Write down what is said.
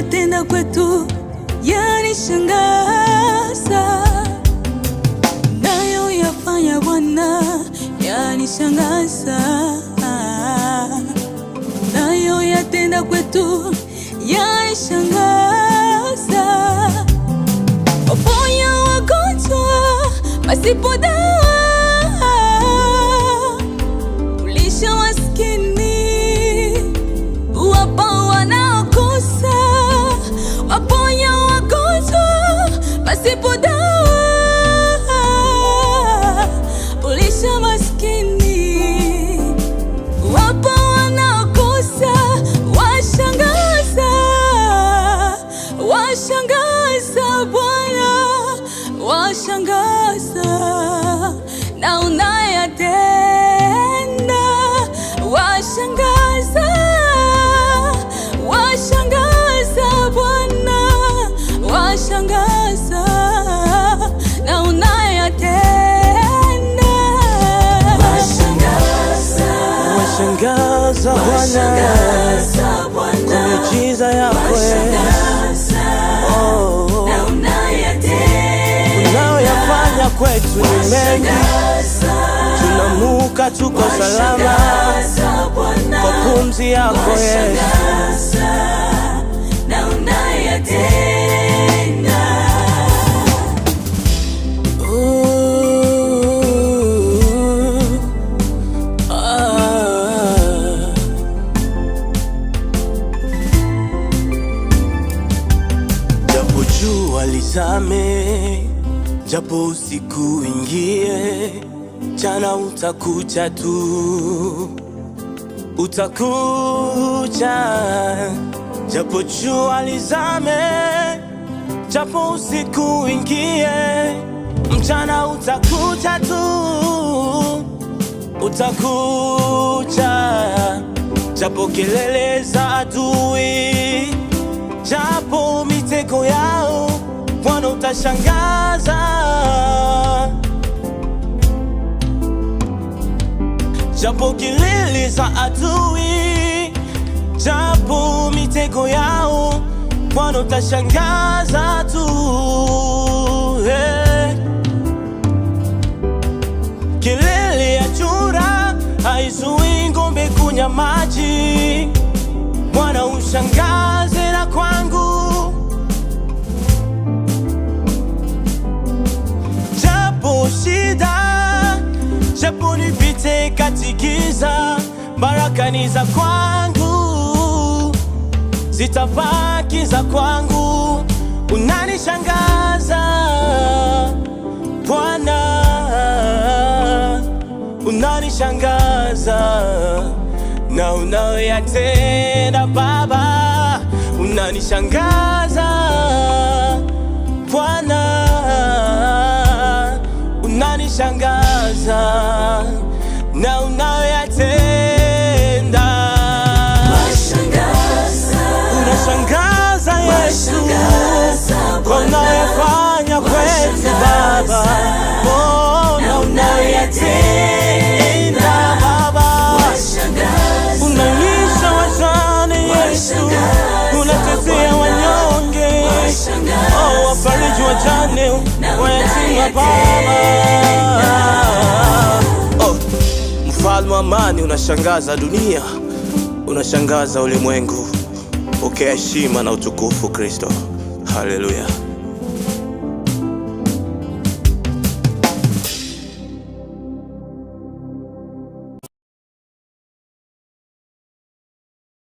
unayoyatenda kwetu yanishangaza, unayoyafanya Bwana yanishangaza, unayoyatenda kwetu yanishangaza. Waponya wagonjwa pasipo dawa, ulisha maskini, uwapa wanaokosa. Waponya wagonjwa pasipo dawa, ulisha maskini, uwapa wanaokosa. Washangaza, washangaza Bwana, washangaza na unayatenda. Washangaza, washangaza Bwana, washangaza na unayatenda. Washangaza, washangaza Bwana, kwa miujiza yako unayoyafanya kwetu ni mengi. Tunamuka tuko salama kwa pumzi yako Yesu. Japo jua lizame, japo usiku ingie, jana utakuja tu, utakuja. Japo jua lizame, japo usiku ingie, mchana utakuja tu, utakuja. Japo kelele za adui, japo mitego yao, Bwana utashangaza. Japo kelele za adui, japo mitego yao, Bwana utashangaza tu. Kelele ya chura haizuii ng'ombe kunywa maji. Bwana ushangaze na kwangu. Japo shida, japo nipite kati giza, baraka ni za kwangu, zitabaki za kwangu. Unanishangaza Bwana, unanishangaza na unayoyatenda Baba. Unanishangaza Bwana, unanishangaza na unayoyatenda. Unashangaza Yesu kwa unayoyafanya kwetu Baba. Oh, na unayoyatenda Baba. Unalisha wajane Yesu, unatetea wanyonge. Oh, wafariji wajane, wayatima Baba. Oh, mfalme wa amani, unashangaza dunia, unashangaza ulimwengu. Pokea heshima na utukufu Kristo. Haleluya.